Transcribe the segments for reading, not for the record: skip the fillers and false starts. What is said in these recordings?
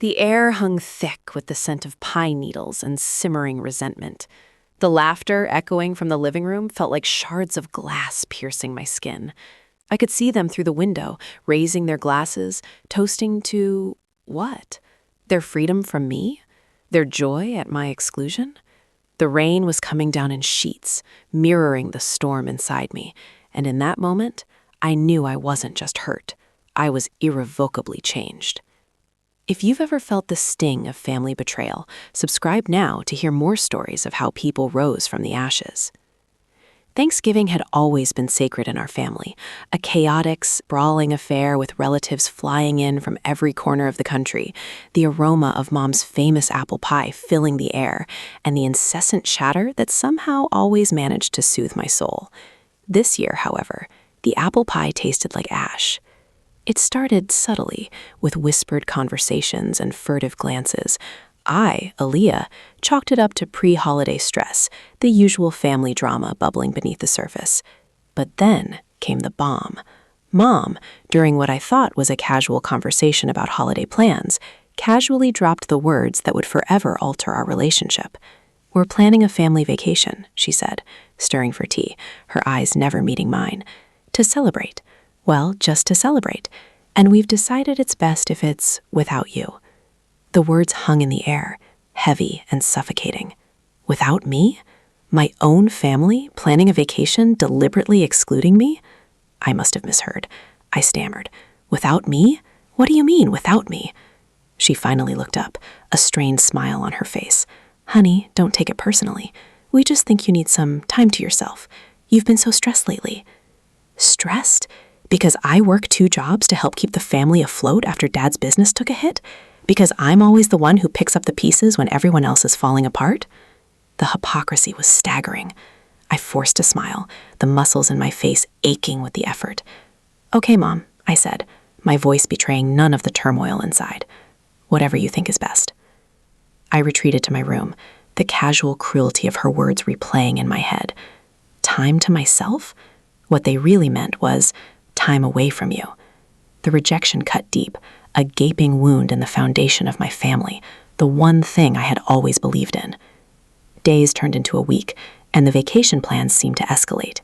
The air hung thick with the scent of pine needles and simmering resentment. The laughter echoing from the living room felt like shards of glass piercing my skin. I could see them through the window, raising their glasses, toasting to what? Their freedom from me? Their joy at my exclusion? The rain was coming down in sheets, mirroring the storm inside me, and in that moment, I knew I wasn't just hurt. I was irrevocably changed. If you've ever felt the sting of family betrayal, subscribe now to hear more stories of how people rose from the ashes. Thanksgiving had always been sacred in our family, a chaotic, sprawling affair with relatives flying in from every corner of the country, the aroma of Mom's famous apple pie filling the air, and the incessant chatter that somehow always managed to soothe my soul. This year, however, the apple pie tasted like ash. It started subtly, with whispered conversations and furtive glances. I, Aaliyah, chalked it up to pre-holiday stress, the usual family drama bubbling beneath the surface. But then came the bomb. Mom, during what I thought was a casual conversation about holiday plans, casually dropped the words that would forever alter our relationship. "We're planning a family vacation," she said, stirring for tea, her eyes never meeting mine. "To celebrate. Well, just to celebrate. And we've decided it's best if it's without you." The words hung in the air, heavy and suffocating. Without me? My own family planning a vacation, deliberately excluding me? I must have misheard. I stammered. "Without me? What do you mean, without me?" She finally looked up, a strained smile on her face. "Honey, don't take it personally. We just think you need some time to yourself. You've been so stressed lately." Stressed? Because I work 2 jobs to help keep the family afloat after Dad's business took a hit? Because I'm always the one who picks up the pieces when everyone else is falling apart? The hypocrisy was staggering. I forced a smile, the muscles in my face aching with the effort. "Okay, Mom," I said, my voice betraying none of the turmoil inside. "Whatever you think is best." I retreated to my room, the casual cruelty of her words replaying in my head. Time to myself? What they really meant was time away from you. The rejection cut deep, a gaping wound in the foundation of my family, the one thing I had always believed in. Days turned into a week, and the vacation plans seemed to escalate.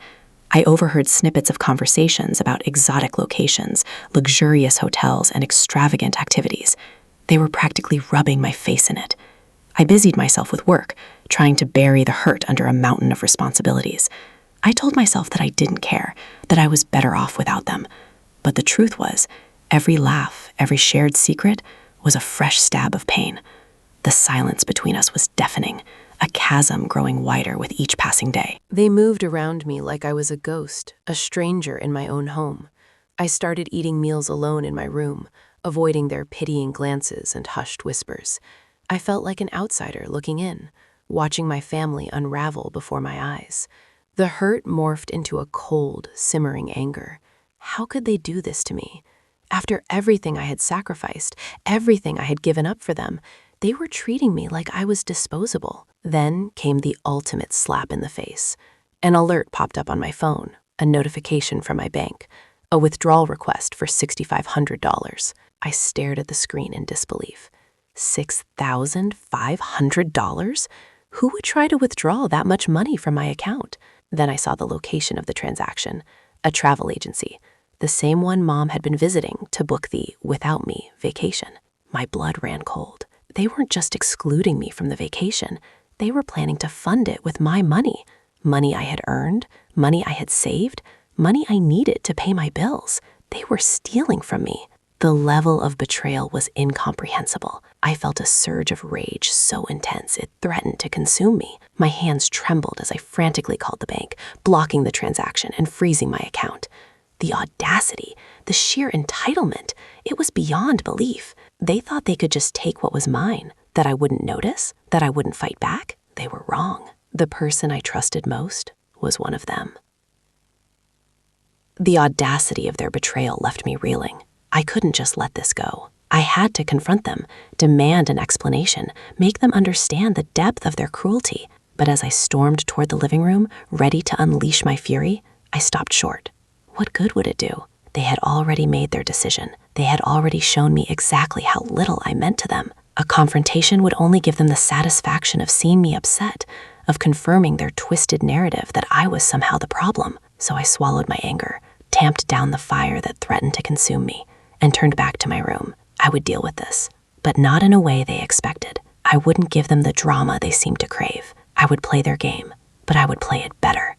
I overheard snippets of conversations about exotic locations, luxurious hotels, and extravagant activities. They were practically rubbing my face in it. I busied myself with work, trying to bury the hurt under a mountain of responsibilities. I told myself that I didn't care, that I was better off without them. But the truth was, every laugh, every shared secret was a fresh stab of pain. The silence between us was deafening, a chasm growing wider with each passing day. They moved around me like I was a ghost, a stranger in my own home. I started eating meals alone in my room, avoiding their pitying glances and hushed whispers. I felt like an outsider looking in, watching my family unravel before my eyes. The hurt morphed into a cold, simmering anger. How could they do this to me? After everything I had sacrificed, everything I had given up for them, they were treating me like I was disposable. Then came the ultimate slap in the face. An alert popped up on my phone, a notification from my bank, a withdrawal request for $6,500. I stared at the screen in disbelief. $6,500? Who would try to withdraw that much money from my account? Then I saw the location of the transaction, a travel agency, the same one Mom had been visiting to book the without me vacation. My blood ran cold. They weren't just excluding me from the vacation. They were planning to fund it with my money. Money I had earned, money I had saved, money I needed to pay my bills. They were stealing from me. The level of betrayal was incomprehensible. I felt a surge of rage so intense it threatened to consume me. My hands trembled as I frantically called the bank, blocking the transaction and freezing my account. The audacity, the sheer entitlement, it was beyond belief. They thought they could just take what was mine, that I wouldn't notice, that I wouldn't fight back. They were wrong. The person I trusted most was one of them. The audacity of their betrayal left me reeling. I couldn't just let this go. I had to confront them, demand an explanation, make them understand the depth of their cruelty. But as I stormed toward the living room, ready to unleash my fury, I stopped short. What good would it do? They had already made their decision. They had already shown me exactly how little I meant to them. A confrontation would only give them the satisfaction of seeing me upset, of confirming their twisted narrative that I was somehow the problem. So I swallowed my anger, tamped down the fire that threatened to consume me, and turned back to my room. I would deal with this, but not in a way they expected. I wouldn't give them the drama they seemed to crave. I would play their game, but I would play it better.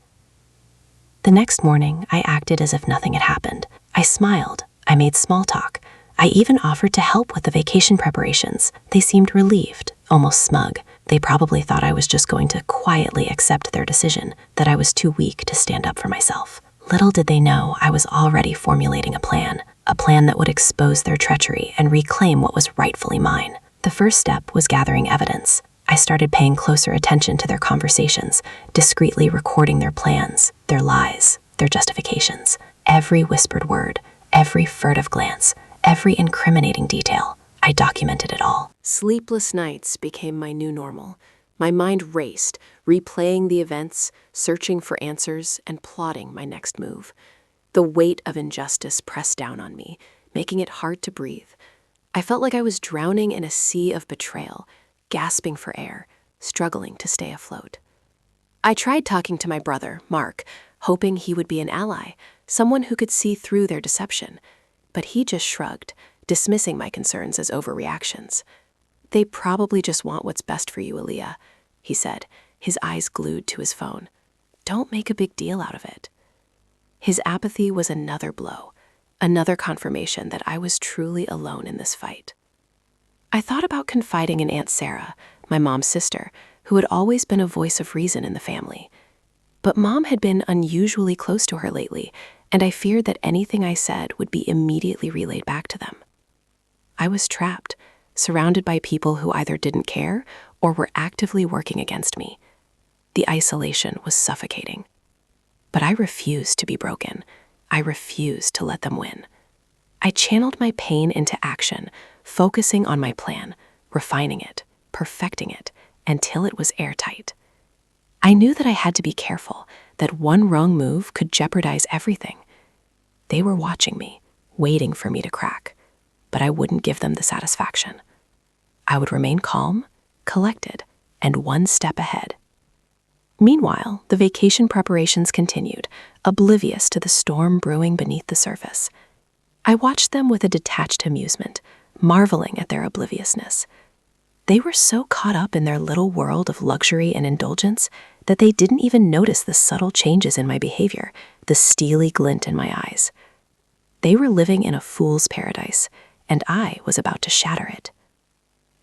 The next morning, I acted as if nothing had happened. I smiled. I made small talk. I even offered to help with the vacation preparations. They seemed relieved, almost smug. They probably thought I was just going to quietly accept their decision, that I was too weak to stand up for myself. Little did they know I was already formulating a plan that would expose their treachery and reclaim what was rightfully mine. The first step was gathering evidence. I started paying closer attention to their conversations, discreetly recording their plans, their lies, their justifications. Every whispered word, every furtive glance, every incriminating detail. I documented it all. Sleepless nights became my new normal. My mind raced, replaying the events, searching for answers, and plotting my next move. The weight of injustice pressed down on me, making it hard to breathe. I felt like I was drowning in a sea of betrayal, gasping for air, struggling to stay afloat. I tried talking to my brother, Mark, hoping he would be an ally, someone who could see through their deception. But he just shrugged, dismissing my concerns as overreactions. "They probably just want what's best for you, Aaliyah," he said, his eyes glued to his phone. "Don't make a big deal out of it." His apathy was another blow, another confirmation that I was truly alone in this fight. I thought about confiding in Aunt Sarah, my mom's sister, who had always been a voice of reason in the family. But Mom had been unusually close to her lately, and I feared that anything I said would be immediately relayed back to them. I was trapped, surrounded by people who either didn't care or were actively working against me. The isolation was suffocating. But I refused to be broken. I refused to let them win. I channeled my pain into action, focusing on my plan, refining it, perfecting it, until it was airtight. I knew that I had to be careful, that one wrong move could jeopardize everything. They were watching me, waiting for me to crack, but I wouldn't give them the satisfaction. I would remain calm, collected, and one step ahead. Meanwhile, the vacation preparations continued, oblivious to the storm brewing beneath the surface. I watched them with a detached amusement, marveling at their obliviousness. They were so caught up in their little world of luxury and indulgence that they didn't even notice the subtle changes in my behavior, the steely glint in my eyes. They were living in a fool's paradise, and I was about to shatter it.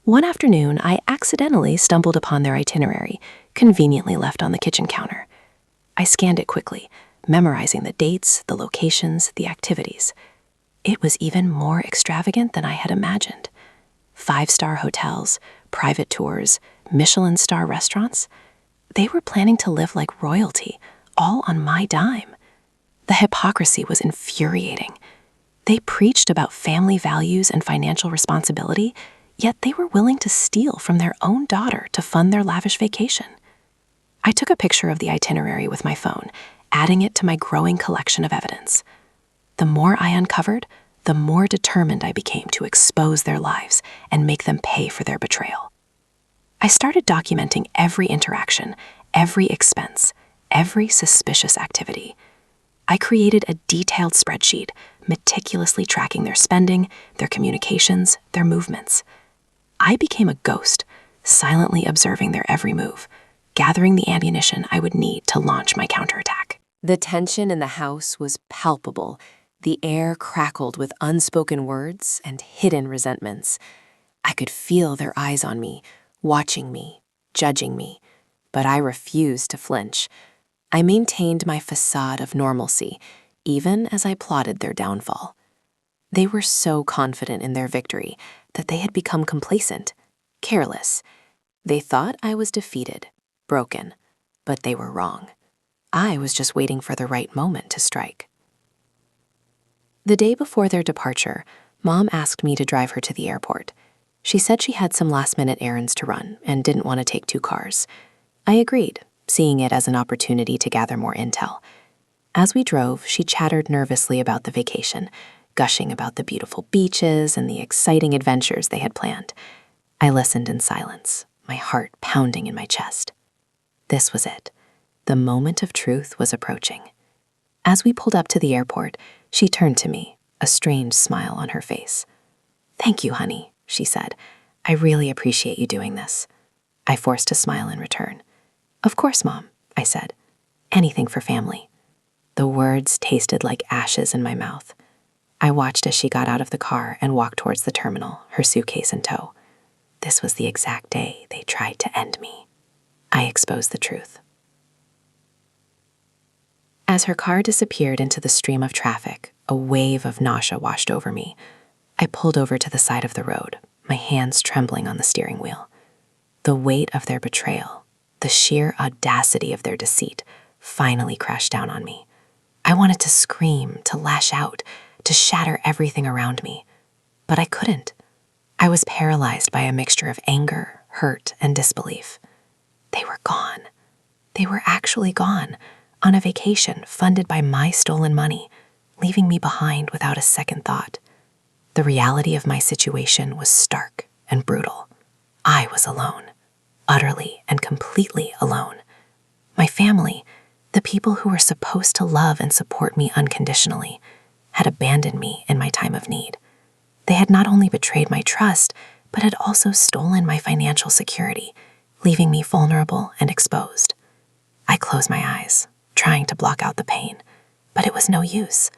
One afternoon, I accidentally stumbled upon their itinerary, conveniently left on the kitchen counter. I scanned it quickly, memorizing the dates, the locations, the activities. It was even more extravagant than I had imagined. 5-star hotels, private tours, Michelin star restaurants. They were planning to live like royalty, all on my dime. The hypocrisy was infuriating. They preached about family values and financial responsibility, yet they were willing to steal from their own daughter to fund their lavish vacation. I took a picture of the itinerary with my phone, adding it to my growing collection of evidence. The more I uncovered, the more determined I became to expose their lives and make them pay for their betrayal. I started documenting every interaction, every expense, every suspicious activity. I created a detailed spreadsheet, meticulously tracking their spending, their communications, their movements. I became a ghost, silently observing their every move, gathering the ammunition I would need to launch my counterattack. The tension in the house was palpable. The air crackled with unspoken words and hidden resentments. I could feel their eyes on me, watching me, judging me, but I refused to flinch. I maintained my facade of normalcy, even as I plotted their downfall. They were so confident in their victory that they had become complacent, careless. They thought I was defeated, broken, but they were wrong. I was just waiting for the right moment to strike. The day before their departure, Mom asked me to drive her to the airport. She said she had some last-minute errands to run and didn't want to take 2 cars. I agreed, seeing it as an opportunity to gather more intel. As we drove, she chattered nervously about the vacation, gushing about the beautiful beaches and the exciting adventures they had planned. I listened in silence, my heart pounding in my chest. This was it. The moment of truth was approaching. As we pulled up to the airport, she turned to me, a strange smile on her face. "Thank you, honey," she said. "I really appreciate you doing this." I forced a smile in return. "Of course, Mom," I said. "Anything for family." The words tasted like ashes in my mouth. I watched as she got out of the car and walked towards the terminal, her suitcase in tow. This was the exact day they tried to end me. I exposed the truth. As her car disappeared into the stream of traffic, a wave of nausea washed over me. I pulled over to the side of the road, my hands trembling on the steering wheel. The weight of their betrayal, the sheer audacity of their deceit, finally crashed down on me. I wanted to scream, to lash out, to shatter everything around me, but I couldn't. I was paralyzed by a mixture of anger, hurt, and disbelief. They were gone. They were actually gone, on a vacation funded by my stolen money, leaving me behind without a second thought. The reality of my situation was stark and brutal. I was alone, utterly and completely alone. My family, the people who were supposed to love and support me unconditionally, had abandoned me in my time of need. They had not only betrayed my trust, but had also stolen my financial security, leaving me vulnerable and exposed. I closed my eyes, trying to block out the pain, but it was no use.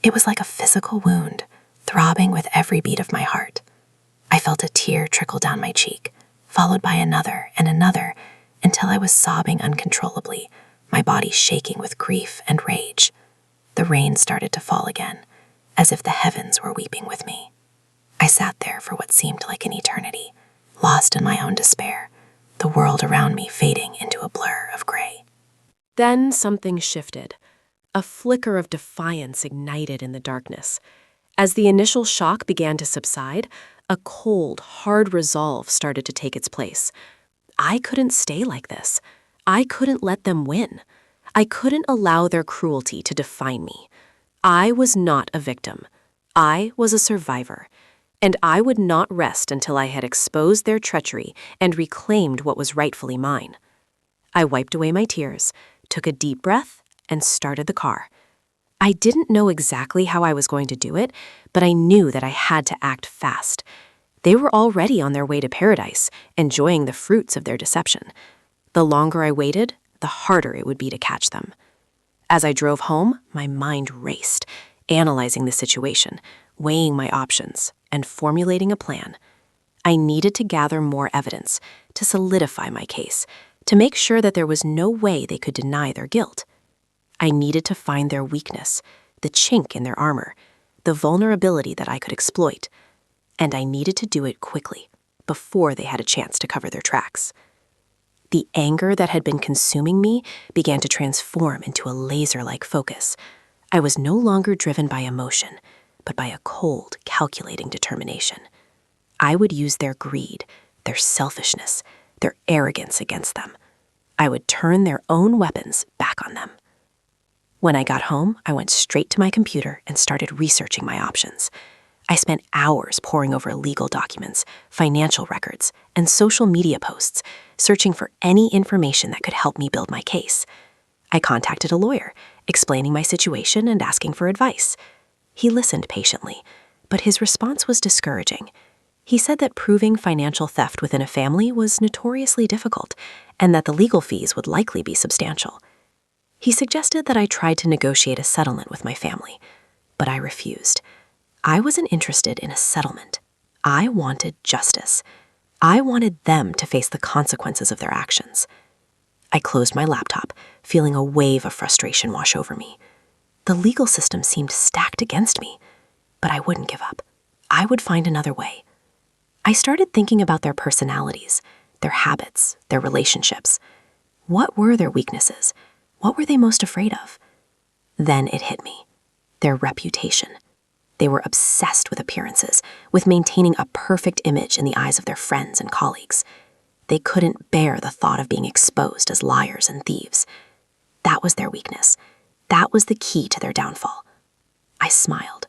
It was like a physical wound, throbbing with every beat of my heart. I felt a tear trickle down my cheek, followed by another and another, until I was sobbing uncontrollably, my body shaking with grief and rage. The rain started to fall again, as if the heavens were weeping with me. I sat there for what seemed like an eternity, lost in my own despair, the world around me fading into a blur of gray. Then something shifted. A flicker of defiance ignited in the darkness. As the initial shock began to subside, a cold, hard resolve started to take its place. I couldn't stay like this. I couldn't let them win. I couldn't allow their cruelty to define me. I was not a victim. I was a survivor. And I would not rest until I had exposed their treachery and reclaimed what was rightfully mine. I wiped away my tears, took a deep breath, and started the car. I didn't know exactly how I was going to do it, but I knew that I had to act fast. They were already on their way to paradise, enjoying the fruits of their deception. The longer I waited, the harder it would be to catch them. As I drove home, my mind raced, analyzing the situation, weighing my options, and formulating a plan. I needed to gather more evidence, to solidify my case, to make sure that there was no way they could deny their guilt. I needed to find their weakness, the chink in their armor, the vulnerability that I could exploit. And I needed to do it quickly, before they had a chance to cover their tracks. The anger that had been consuming me began to transform into a laser-like focus. I was no longer driven by emotion, but by a cold, calculating determination. I would use their greed, their selfishness, their arrogance against them. I would turn their own weapons back on them. When I got home, I went straight to my computer and started researching my options. I spent hours poring over legal documents, financial records, and social media posts, searching for any information that could help me build my case. I contacted a lawyer, explaining my situation and asking for advice. He listened patiently, but his response was discouraging. He said that proving financial theft within a family was notoriously difficult, and that the legal fees would likely be substantial. He suggested that I try to negotiate a settlement with my family, but I refused. I wasn't interested in a settlement. I wanted justice. I wanted them to face the consequences of their actions. I closed my laptop, feeling a wave of frustration wash over me. The legal system seemed stacked against me, but I wouldn't give up. I would find another way. I started thinking about their personalities, their habits, their relationships. What were their weaknesses? What were they most afraid of? Then it hit me. Their reputation. They were obsessed with appearances, with maintaining a perfect image in the eyes of their friends and colleagues. They couldn't bear the thought of being exposed as liars and thieves. That was their weakness. That was the key to their downfall. I smiled.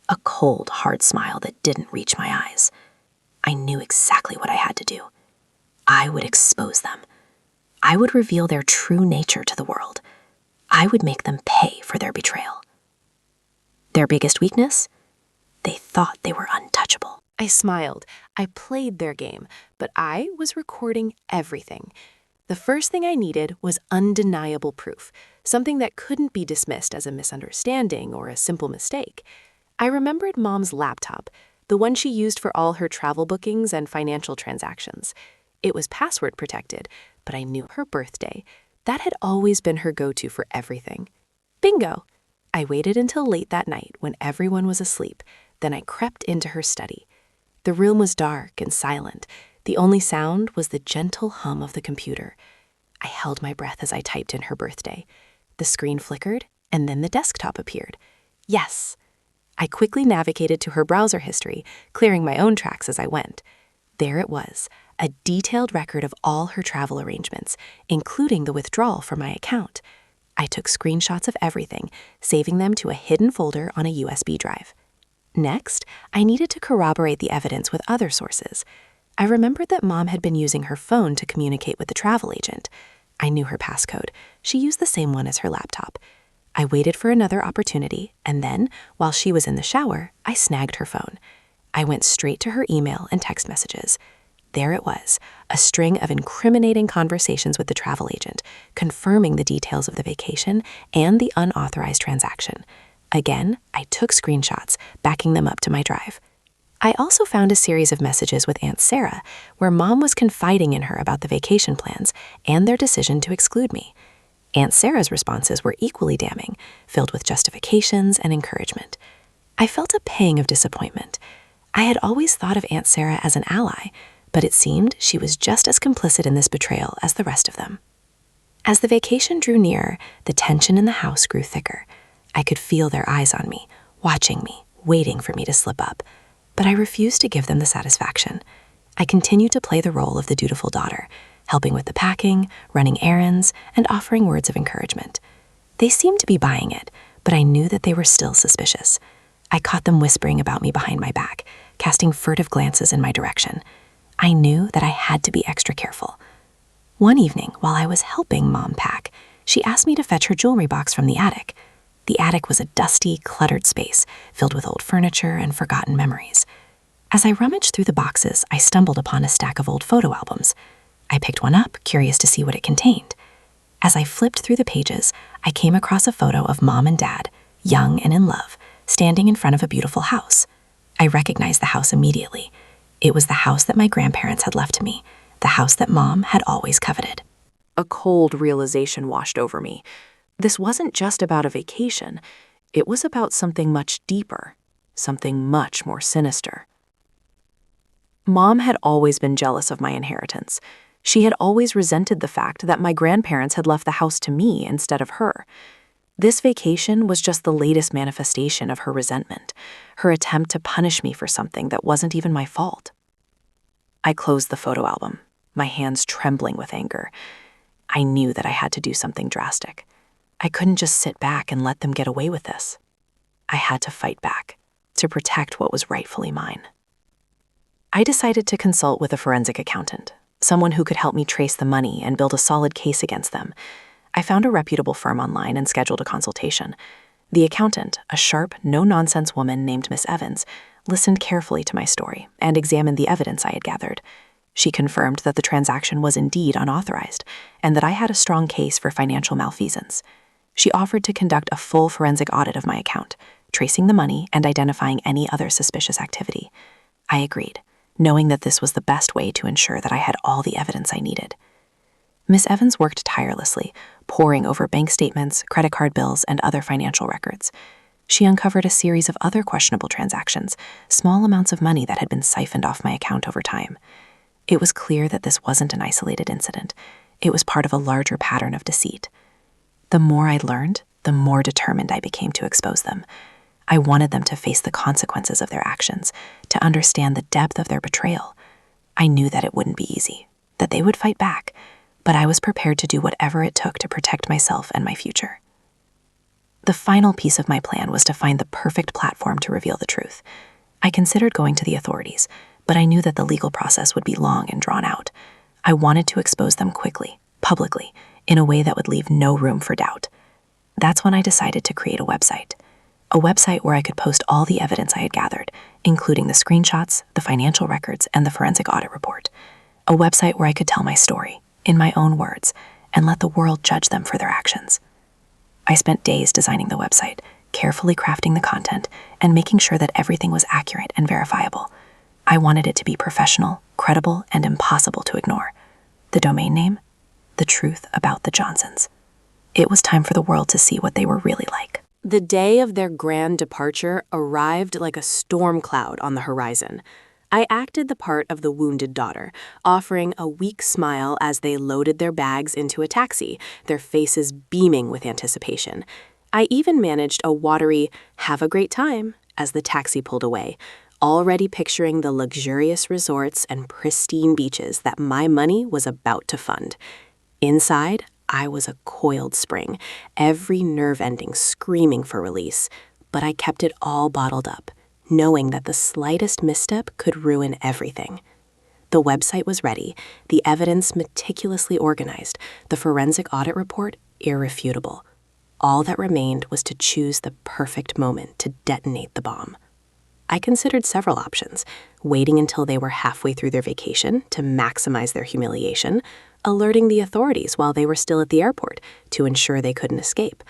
a cold, hard smile that didn't reach my eyes. I knew exactly what I had to do. I would expose them. I would reveal their true nature to the world. I would make them pay for their betrayal. Their biggest weakness? They thought they were untouchable. I smiled. I played their game, but I was recording everything. The first thing I needed was undeniable proof, something that couldn't be dismissed as a misunderstanding or a simple mistake. I remembered Mom's laptop, the one she used for all her travel bookings and financial transactions. It was password protected, but I knew her birthday. That had always been her go-to for everything. Bingo! I waited until late that night when everyone was asleep. Then I crept into her study. The room was dark and silent. The only sound was the gentle hum of the computer. I held my breath as I typed in her birthday. The screen flickered, and then the desktop appeared. Yes! I quickly navigated to her browser history, clearing my own tracks as I went. There it was, a detailed record of all her travel arrangements, including the withdrawal from my account. I took screenshots of everything, saving them to a hidden folder on a USB drive. Next, I needed to corroborate the evidence with other sources. I remembered that Mom had been using her phone to communicate with the travel agent. I knew her passcode. She used the same one as her laptop. I waited for another opportunity, and then, while she was in the shower, I snagged her phone. I went straight to her email and text messages. There it was, a string of incriminating conversations with the travel agent, confirming the details of the vacation and the unauthorized transaction. Again, I took screenshots, backing them up to my drive. I also found a series of messages with Aunt Sarah, where Mom was confiding in her about the vacation plans and their decision to exclude me. Aunt Sarah's responses were equally damning, filled with justifications and encouragement. I felt a pang of disappointment. I had always thought of Aunt Sarah as an ally, but it seemed she was just as complicit in this betrayal as the rest of them. As the vacation drew nearer, the tension in the house grew thicker. I could feel their eyes on me, watching me, waiting for me to slip up. But I refused to give them the satisfaction. I continued to play the role of the dutiful daughter, helping with the packing, running errands, and offering words of encouragement. They seemed to be buying it, but I knew that they were still suspicious. I caught them whispering about me behind my back, casting furtive glances in my direction. I knew that I had to be extra careful. One evening, while I was helping Mom pack, she asked me to fetch her jewelry box from the attic. The attic was a dusty, cluttered space filled with old furniture and forgotten memories. As I rummaged through the boxes, I stumbled upon a stack of old photo albums. I picked one up, curious to see what it contained. As I flipped through the pages, I came across a photo of Mom and Dad, young and in love, standing in front of a beautiful house. I recognized the house immediately. It was the house that my grandparents had left to me, the house that Mom had always coveted. A cold realization washed over me. This wasn't just about a vacation. It was about something much deeper, something much more sinister. Mom had always been jealous of my inheritance. She had always resented the fact that my grandparents had left the house to me instead of her. This vacation was just the latest manifestation of her resentment, her attempt to punish me for something that wasn't even my fault. I closed the photo album, my hands trembling with anger. I knew that I had to do something drastic. I couldn't just sit back and let them get away with this. I had to fight back, to protect what was rightfully mine. I decided to consult with a forensic accountant, someone who could help me trace the money and build a solid case against them. I found a reputable firm online and scheduled a consultation. The accountant, a sharp, no-nonsense woman named Miss Evans, listened carefully to my story and examined the evidence I had gathered. She confirmed that the transaction was indeed unauthorized and that I had a strong case for financial malfeasance. She offered to conduct a full forensic audit of my account, tracing the money and identifying any other suspicious activity. I agreed, knowing that this was the best way to ensure that I had all the evidence I needed. Miss Evans worked tirelessly, poring over bank statements, credit card bills, and other financial records. She uncovered a series of other questionable transactions, small amounts of money that had been siphoned off my account over time. It was clear that this wasn't an isolated incident. It was part of a larger pattern of deceit. The more I learned, the more determined I became to expose them. I wanted them to face the consequences of their actions, to understand the depth of their betrayal. I knew that it wouldn't be easy, that they would fight back, but I was prepared to do whatever it took to protect myself and my future. The final piece of my plan was to find the perfect platform to reveal the truth. I considered going to the authorities, but I knew that the legal process would be long and drawn out. I wanted to expose them quickly, publicly, in a way that would leave no room for doubt. That's when I decided to create a website where I could post all the evidence I had gathered, including the screenshots, the financial records, and the forensic audit report. A website where I could tell my story, in my own words, and let the world judge them for their actions. I spent days designing the website, carefully crafting the content, and making sure that everything was accurate and verifiable. I wanted it to be professional, credible, and impossible to ignore. The domain name? The Truth About the Johnsons. It was time for the world to see what they were really like. The day of their grand departure arrived like a storm cloud on the horizon. I acted the part of the wounded daughter, offering a weak smile as they loaded their bags into a taxi, their faces beaming with anticipation. I even managed a watery, "have a great time," as the taxi pulled away, already picturing the luxurious resorts and pristine beaches that my money was about to fund. Inside, I was a coiled spring, every nerve ending screaming for release, but I kept it all bottled up, knowing that the slightest misstep could ruin everything. The website was ready, the evidence meticulously organized, the forensic audit report irrefutable. All that remained was to choose the perfect moment to detonate the bomb. I considered several options: waiting until they were halfway through their vacation to maximize their humiliation, alerting the authorities while they were still at the airport to ensure they couldn't escape,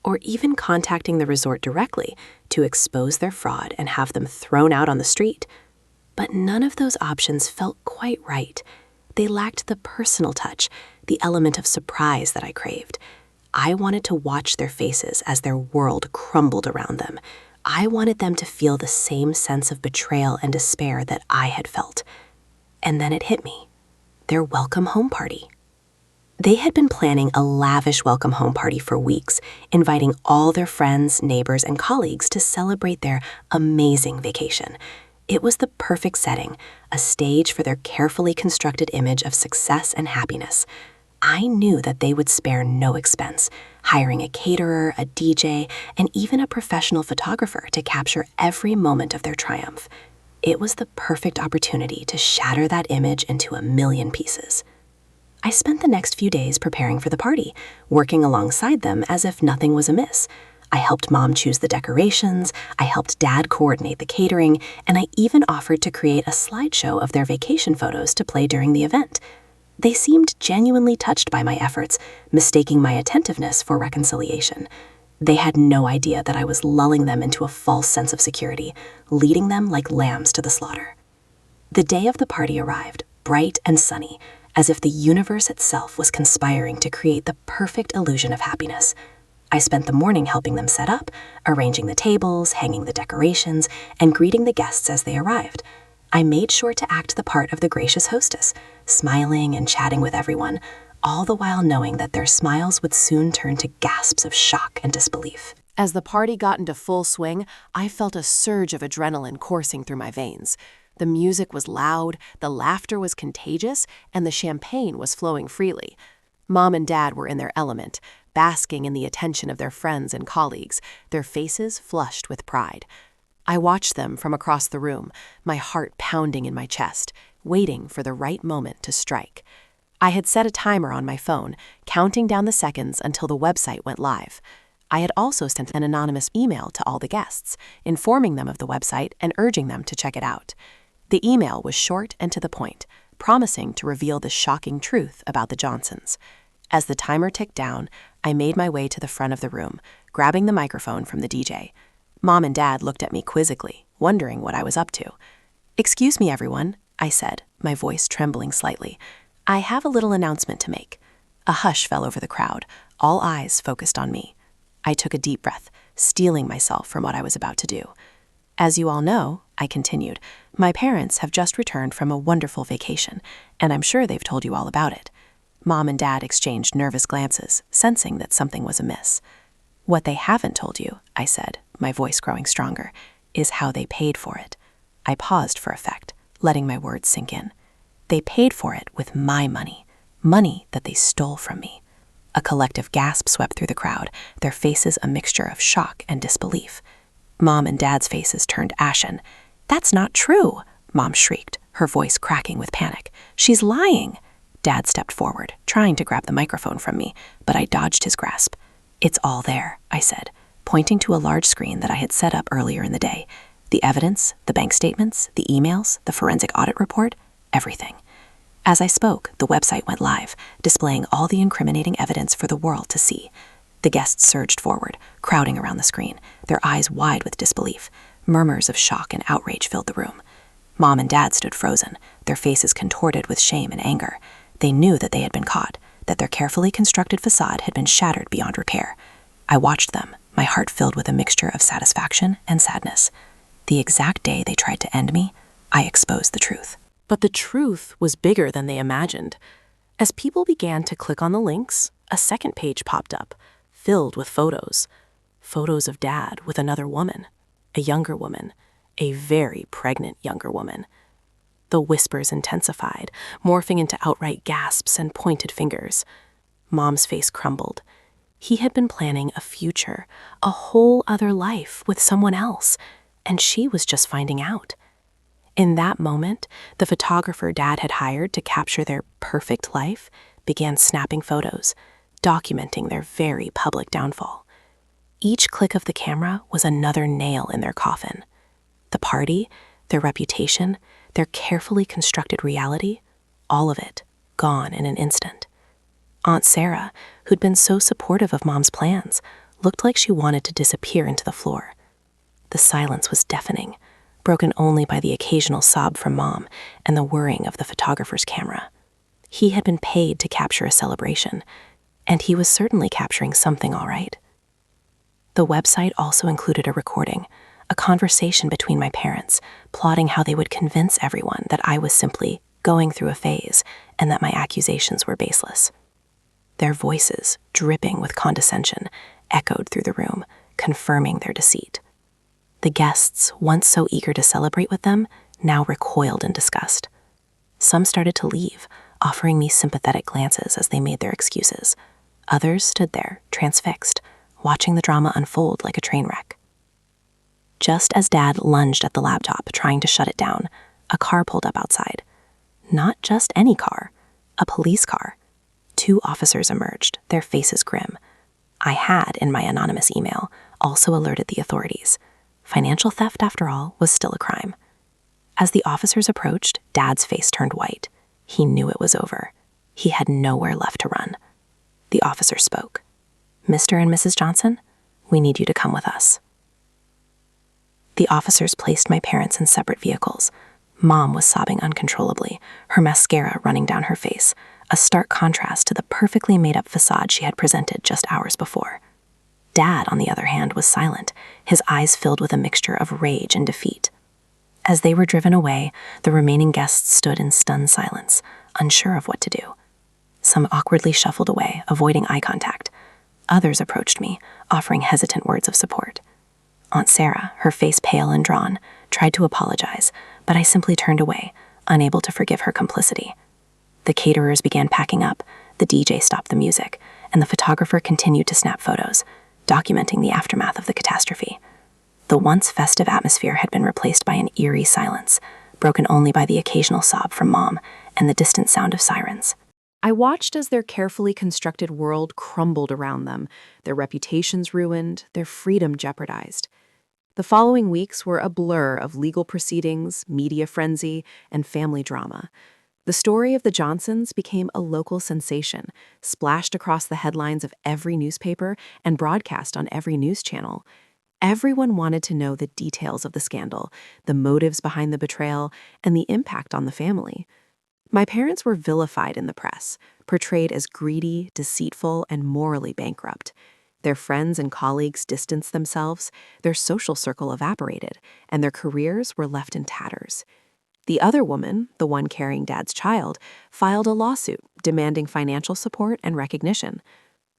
or even contacting the resort directly to expose their fraud and have them thrown out on the street. But none of those options felt quite right. They lacked the personal touch, the element of surprise that I craved. I wanted to watch their faces as their world crumbled around them. I wanted them to feel the same sense of betrayal and despair that I had felt. And then it hit me. Their welcome home party. They had been planning a lavish welcome home party for weeks, inviting all their friends, neighbors, and colleagues to celebrate their amazing vacation. It was the perfect setting, a stage for their carefully constructed image of success and happiness. I knew that they would spare no expense, hiring a caterer, a DJ, and even a professional photographer to capture every moment of their triumph. It was the perfect opportunity to shatter that image into a million pieces. I spent the next few days preparing for the party, working alongside them as if nothing was amiss. I helped Mom choose the decorations, I helped Dad coordinate the catering, and I even offered to create a slideshow of their vacation photos to play during the event. They seemed genuinely touched by my efforts, mistaking my attentiveness for reconciliation. They had no idea that I was lulling them into a false sense of security, leading them like lambs to the slaughter. The day of the party arrived, bright and sunny, as if the universe itself was conspiring to create the perfect illusion of happiness. I spent the morning helping them set up, arranging the tables, hanging the decorations, and greeting the guests as they arrived. I made sure to act the part of the gracious hostess, smiling and chatting with everyone, all the while knowing that their smiles would soon turn to gasps of shock and disbelief. As the party got into full swing, I felt a surge of adrenaline coursing through my veins. The music was loud, the laughter was contagious, and the champagne was flowing freely. Mom and Dad were in their element, basking in the attention of their friends and colleagues, their faces flushed with pride. I watched them from across the room, my heart pounding in my chest, waiting for the right moment to strike. I had set a timer on my phone, counting down the seconds until the website went live. I had also sent an anonymous email to all the guests, informing them of the website and urging them to check it out. The email was short and to the point, promising to reveal the shocking truth about the Johnsons. As the timer ticked down, I made my way to the front of the room, grabbing the microphone from the DJ. Mom and Dad looked at me quizzically, wondering what I was up to. "Excuse me, everyone," I said, my voice trembling slightly. "I have a little announcement to make." A hush fell over the crowd, all eyes focused on me. I took a deep breath, steeling myself from what I was about to do. "As you all know," I continued, "my parents have just returned from a wonderful vacation, and I'm sure they've told you all about it." Mom and Dad exchanged nervous glances, sensing that something was amiss. "What they haven't told you," I said, my voice growing stronger, "is how they paid for it." I paused for effect, letting my words sink in. They paid for it with my money, money that they stole from me. A collective gasp swept through the crowd, their faces a mixture of shock and disbelief. Mom and Dad's faces turned ashen. "That's not true," Mom shrieked, her voice cracking with panic. "She's lying." Dad stepped forward, trying to grab the microphone from me, but I dodged his grasp. "It's all there," I said, pointing to a large screen that I had set up earlier in the day. The evidence, the bank statements, the emails, the forensic audit report, everything. As I spoke, the website went live, displaying all the incriminating evidence for the world to see. The guests surged forward, crowding around the screen, their eyes wide with disbelief. Murmurs of shock and outrage filled the room. Mom and Dad stood frozen, their faces contorted with shame and anger. They knew that they had been caught, that their carefully constructed facade had been shattered beyond repair. I watched them, my heart filled with a mixture of satisfaction and sadness. The exact day they tried to end me, I exposed the truth. But the truth was bigger than they imagined. As people began to click on the links, a second page popped up, filled with photos. Photos of Dad with another woman, a younger woman, a very pregnant younger woman. The whispers intensified, morphing into outright gasps and pointed fingers. Mom's face crumbled. He had been planning a future, a whole other life with someone else, and she was just finding out. In that moment, the photographer Dad had hired to capture their perfect life began snapping photos, documenting their very public downfall. Each click of the camera was another nail in their coffin. The party, their reputation, their carefully constructed reality, all of it gone in an instant. Aunt Sarah, who'd been so supportive of Mom's plans, looked like she wanted to disappear into the floor. The silence was deafening, broken only by the occasional sob from Mom and the whirring of the photographer's camera. He had been paid to capture a celebration, and he was certainly capturing something all right. The website also included a recording, a conversation between my parents, plotting how they would convince everyone that I was simply going through a phase and that my accusations were baseless. Their voices, dripping with condescension, echoed through the room, confirming their deceit. The guests, once so eager to celebrate with them, now recoiled in disgust. Some started to leave, offering me sympathetic glances as they made their excuses. Others stood there, transfixed, watching the drama unfold like a train wreck. Just as Dad lunged at the laptop, trying to shut it down, a car pulled up outside. Not just any car, a police car. 2 officers emerged, their faces grim. I had, in my anonymous email, also alerted the authorities. Financial theft, after all, was still a crime. As the officers approached, Dad's face turned white. He knew it was over. He had nowhere left to run. The officer spoke. "Mr. and Mrs. Johnson, we need you to come with us." The officers placed my parents in separate vehicles. Mom was sobbing uncontrollably, her mascara running down her face, a stark contrast to the perfectly made-up facade she had presented just hours before. Dad, on the other hand, was silent, his eyes filled with a mixture of rage and defeat. As they were driven away, the remaining guests stood in stunned silence, unsure of what to do. Some awkwardly shuffled away, avoiding eye contact. Others approached me, offering hesitant words of support. Aunt Sarah, her face pale and drawn, tried to apologize, but I simply turned away, unable to forgive her complicity. The caterers began packing up, the DJ stopped the music, and the photographer continued to snap photos, documenting the aftermath of the catastrophe. The once festive atmosphere had been replaced by an eerie silence, broken only by the occasional sob from Mom and the distant sound of sirens. I watched as their carefully constructed world crumbled around them, their reputations ruined, their freedom jeopardized. The following weeks were a blur of legal proceedings, media frenzy, and family drama. The story of the Johnsons became a local sensation, splashed across the headlines of every newspaper and broadcast on every news channel. Everyone wanted to know the details of the scandal, the motives behind the betrayal, and the impact on the family. My parents were vilified in the press, portrayed as greedy, deceitful, and morally bankrupt. Their friends and colleagues distanced themselves, their social circle evaporated, and their careers were left in tatters. The other woman, the one carrying Dad's child, filed a lawsuit demanding financial support and recognition.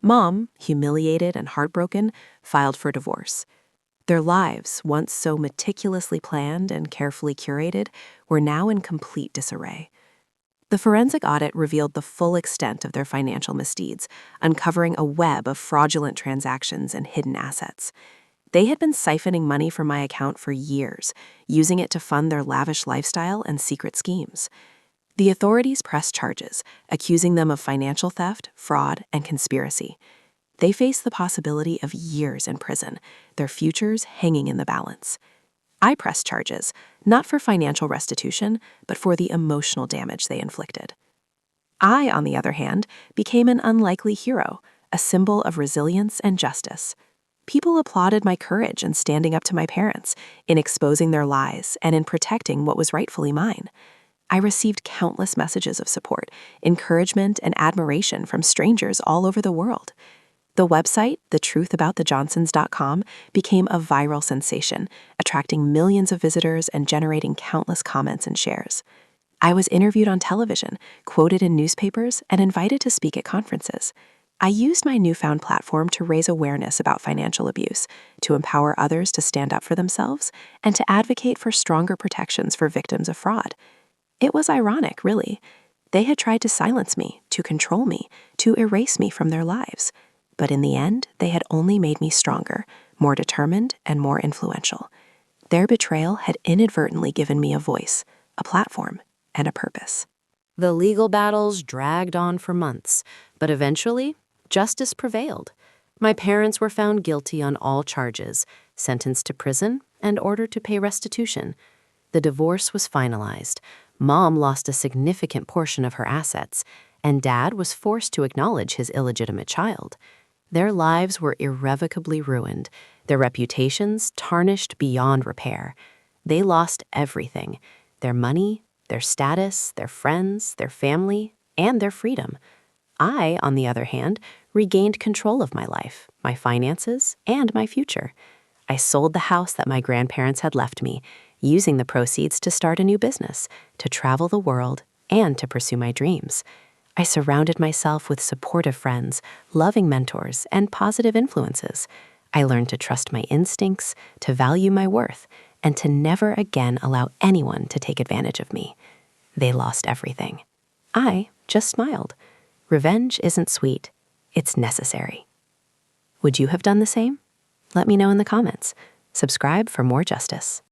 Mom, humiliated and heartbroken, filed for divorce. Their lives, once so meticulously planned and carefully curated, were now in complete disarray. The forensic audit revealed the full extent of their financial misdeeds, uncovering a web of fraudulent transactions and hidden assets. They had been siphoning money from my account for years, using it to fund their lavish lifestyle and secret schemes. The authorities pressed charges, accusing them of financial theft, fraud, and conspiracy. They faced the possibility of years in prison, their futures hanging in the balance. I pressed charges, not for financial restitution, but for the emotional damage they inflicted. I, on the other hand, became an unlikely hero, a symbol of resilience and justice. People applauded my courage in standing up to my parents, in exposing their lies, and in protecting what was rightfully mine. I received countless messages of support, encouragement, and admiration from strangers all over the world. The website, thetruthaboutthejohnsons.com, became a viral sensation, attracting millions of visitors and generating countless comments and shares. I was interviewed on television, quoted in newspapers, and invited to speak at conferences. I used my newfound platform to raise awareness about financial abuse, to empower others to stand up for themselves, and to advocate for stronger protections for victims of fraud. It was ironic, really. They had tried to silence me, to control me, to erase me from their lives. But in the end, they had only made me stronger, more determined, and more influential. Their betrayal had inadvertently given me a voice, a platform, and a purpose. The legal battles dragged on for months, but eventually, justice prevailed. My parents were found guilty on all charges, sentenced to prison, and ordered to pay restitution. The divorce was finalized. Mom lost a significant portion of her assets, and Dad was forced to acknowledge his illegitimate child. Their lives were irrevocably ruined, their reputations tarnished beyond repair. They lost everything: their money, their status, their friends, their family, and their freedom. I, on the other hand, regained control of my life, my finances, and my future. I sold the house that my grandparents had left me, using the proceeds to start a new business, to travel the world, and to pursue my dreams. I surrounded myself with supportive friends, loving mentors, and positive influences. I learned to trust my instincts, to value my worth, and to never again allow anyone to take advantage of me. They lost everything. I just smiled. Revenge isn't sweet. It's necessary. Would you have done the same? Let me know in the comments. Subscribe for more justice.